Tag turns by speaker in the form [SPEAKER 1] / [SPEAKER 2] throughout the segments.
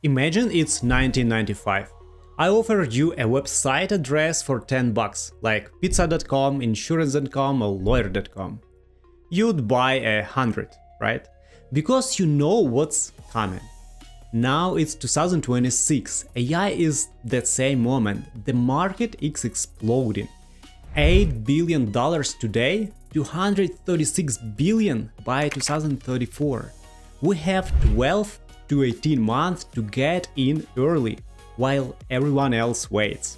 [SPEAKER 1] Imagine it's 1995. I offer you a website address for 10 bucks, like pizza.com, insurance.com, or lawyer.com. You'd buy 100, right? Because you know what's coming. Now it's 2026, AI is that same moment, the market is exploding. $8 billion today, 236 billion by 2034. We have 12 to 18 months to get in early, while everyone else waits.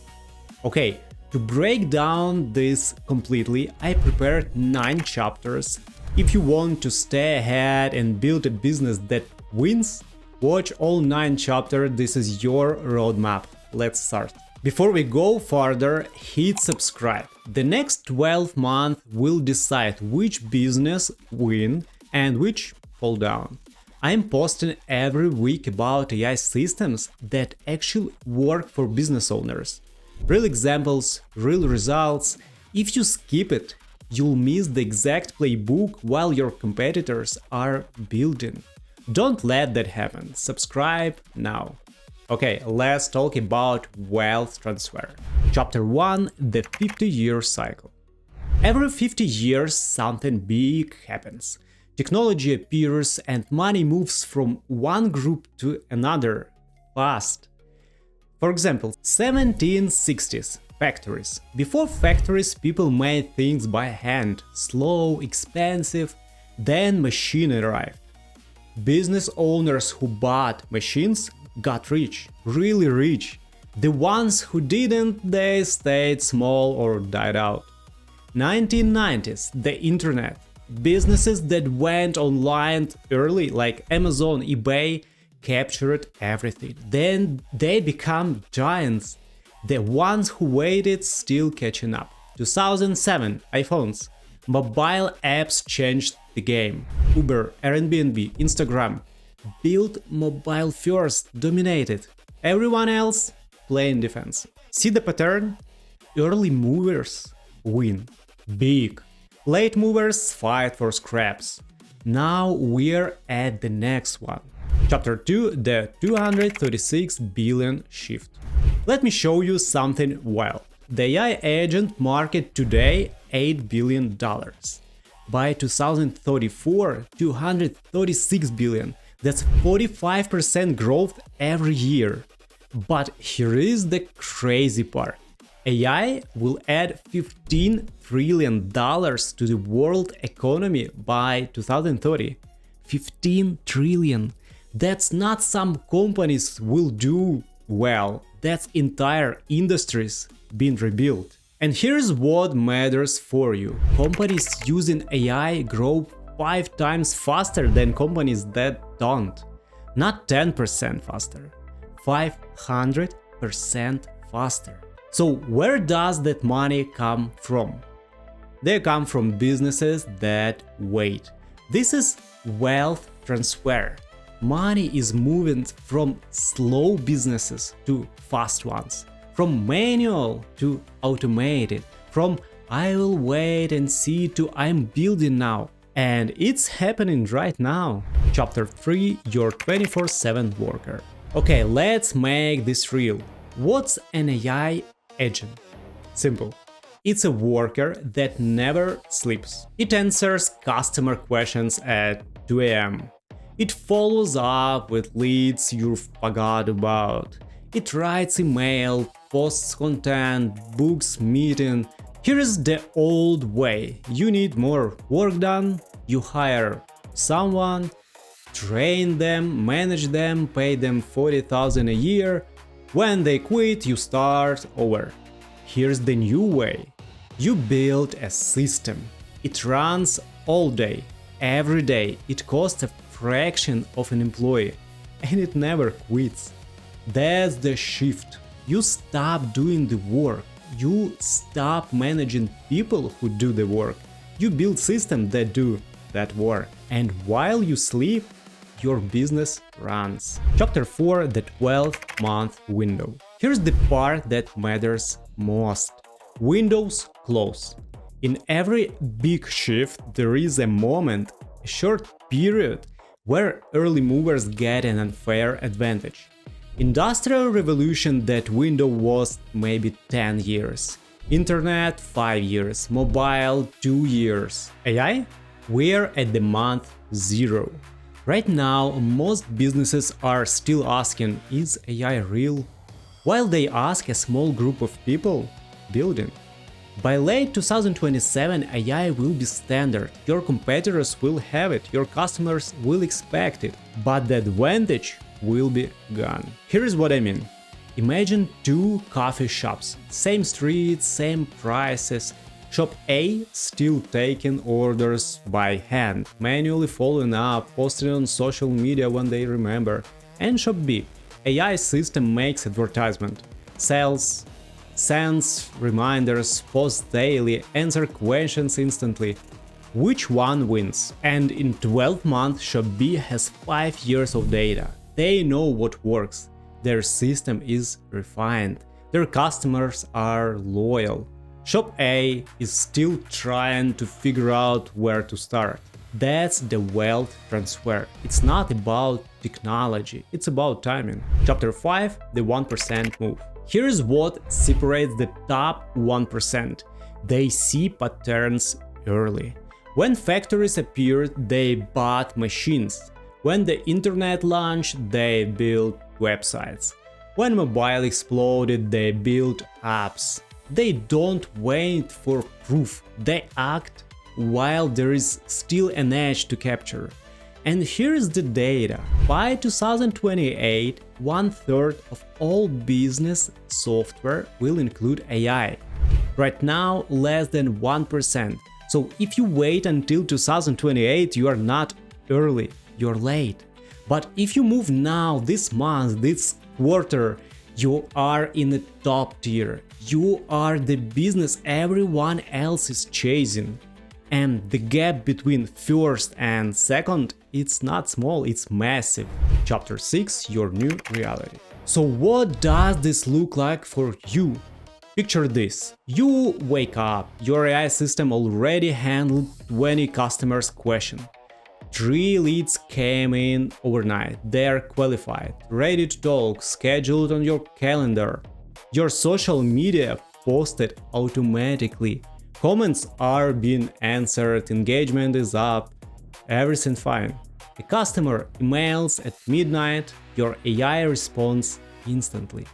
[SPEAKER 1] Okay, to break down this completely, I prepared 9 chapters. If you want to stay ahead and build a business that wins, watch all 9 chapters, this is your roadmap. Let's start. Before we go further, hit subscribe. The next 12 months will decide which business win and which fall down. I'm posting every week about AI systems that actually work for business owners. Real examples, real results. If you skip it, you'll miss the exact playbook while your competitors are building. Don't let that happen. Subscribe now. Okay, let's talk about wealth transfer. Chapter 1: The 50-year cycle. Every 50 years, something big happens. Technology appears and money moves from one group to another fast. For example, 1760s, factories. Before factories, people made things by hand, slow, expensive. Then machine arrived. Business owners who bought machines got rich, really rich. The ones who didn't, they stayed small or died out. 1990s, the internet. Businesses that went online early, like Amazon, eBay, captured everything. Then they become giants. The ones who waited still catching up. 2007, iPhones. Mobile apps changed the game. Uber, Airbnb, Instagram. Built mobile first, dominated. Everyone else playing defense. See the pattern? Early movers win. Big. Late movers fight for scraps. Now we're at the next one. Chapter 2: The 236 billion shift. Let me show you something wild. The AI agent market today $8 billion. By 2034, 236 billion. That's 45% growth every year. But here is the crazy part. AI will add $15 trillion to the world economy by 2030. 15 trillion. That's not some companies will do well. That's entire industries being rebuilt. And here's what matters for you. Companies using AI grow 5 times faster than companies that don't. Not 10% faster. 500% faster. So where does that money come from? They come from businesses that wait. This is wealth transfer. Money is moving from slow businesses to fast ones, from manual to automated, from I will wait and see to I'm building now. And it's happening right now. Chapter 3: Your 24/7 worker. Okay, let's make this real. What's an AI agent? Simple. It's a worker that never sleeps. It answers customer questions at 2 a.m. It follows up with leads you forgot about. It writes email, posts content, books meeting. Here is the old way. You need more work done, you hire someone, train them, manage them, pay them $40,000 a year. When they quit, you start over. Here's the new way. You build a system. It runs all day, every day. It costs a fraction of an employee, and it never quits. That's the shift. You stop doing the work. You stop managing people who do the work. You build systems that do that work. And while you sleep, your business runs. Chapter 4: The 12-month window. Here's the part that matters most. Windows close. In every big shift, there is a moment, a short period, where early movers get an unfair advantage. Industrial revolution, that window was maybe 10 years. Internet 5 years, mobile 2 years. AI? We're at the month 0. Right now, most businesses are still asking, is AI real? While they ask a small group of people building. By late 2027, AI will be standard, your competitors will have it, your customers will expect it, but the advantage will be gone. Here is what I mean. Imagine 2 coffee shops, same street, same prices. Shop A still taking orders by hand, manually following up, posting on social media when they remember. And Shop B, AI system makes advertisement, sells, sends reminders, posts daily, answer questions instantly. Which one wins? And in 12 months, Shop B has 5 years of data. They know what works. Their system is refined. Their customers are loyal. Shop A is still trying to figure out where to start. That's the wealth transfer. It's not about technology, it's about timing. Chapter 5, the 1% move. Here's what separates the top 1%. They see patterns early. When factories appeared, they bought machines. When the internet launched, they built websites. When mobile exploded, they built apps. They don't wait for proof, they act while there is still an edge to capture. And here's the data. By 2028, 1/3 of all business software will include AI. Right now, less than 1%. So if you wait until 2028, you are not early, you're late. But if you move now, this month, this quarter, you are in the top tier. You are the business everyone else is chasing. And the gap between first and second, it's not small, it's massive. Chapter 6, your new reality. So what does this look like for you? Picture this. You wake up, your AI system already handled 20 customers' questions. 3 leads came in overnight. They're qualified, ready to talk, scheduled on your calendar. Your social media posted automatically. Comments are being answered, engagement is up, everything fine. A customer emails at midnight, your AI responds instantly.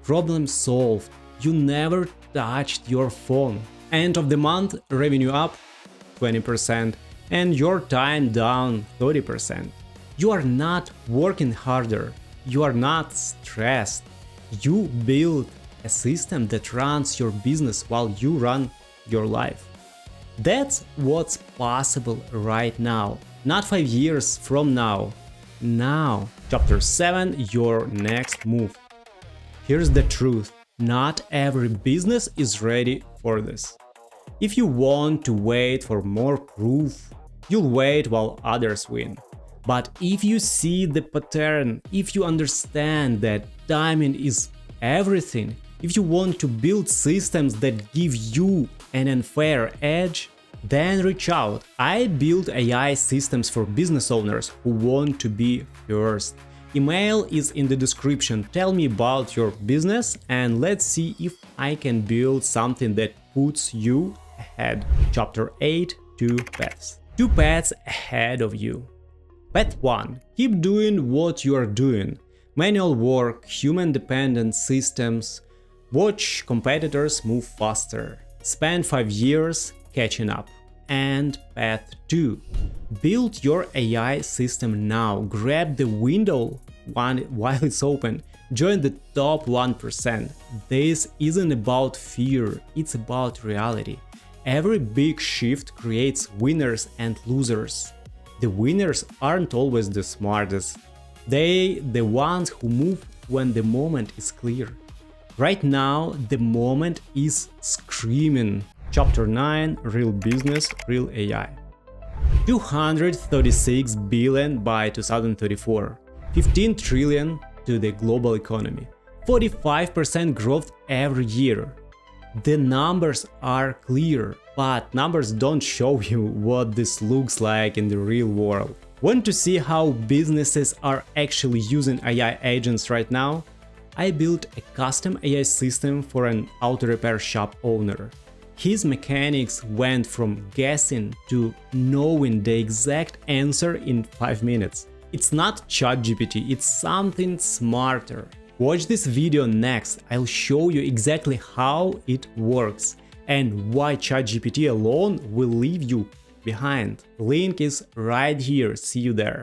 [SPEAKER 1] Problem solved. You never touched your phone. End of the month, revenue up 20%. And your time down 30%. You are not working harder, you are not stressed. You build a system that runs your business while you run your life. That's what's possible right now, not 5 years from now. Now. Chapter 7, your next move. Here's the truth, not every business is ready for this. If you want to wait for more proof, you'll wait while others win. But if you see the pattern, if you understand that timing is everything, if you want to build systems that give you an unfair edge, then reach out. I build AI systems for business owners who want to be first. Email is in the description. Tell me about your business and let's see if I can build something that puts you ahead. Chapter 8, 2 paths. 2 paths ahead of you. Path 1. Keep doing what you are doing. Manual work, human-dependent systems. Watch competitors move faster. Spend 5 years catching up. And path 2. Build your AI system now. Grab the window while it's open. Join the top 1%. This isn't about fear, it's about reality. Every big shift creates winners and losers. The winners aren't always the smartest. They the ones who move when the moment is clear. Right now, the moment is screaming. Chapter 9, real business, real AI. 236 billion by 2034. 15 trillion to the global economy. 45% growth every year. The numbers are clear, but numbers don't show you what this looks like in the real world. Want to see how businesses are actually using AI agents right now? I built a custom AI system for an auto repair shop owner. His mechanics went from guessing to knowing the exact answer in 5 minutes. It's not ChatGPT, it's something smarter. Watch this video next, I'll show you exactly how it works and why ChatGPT alone will leave you behind. Link is right here, see you there.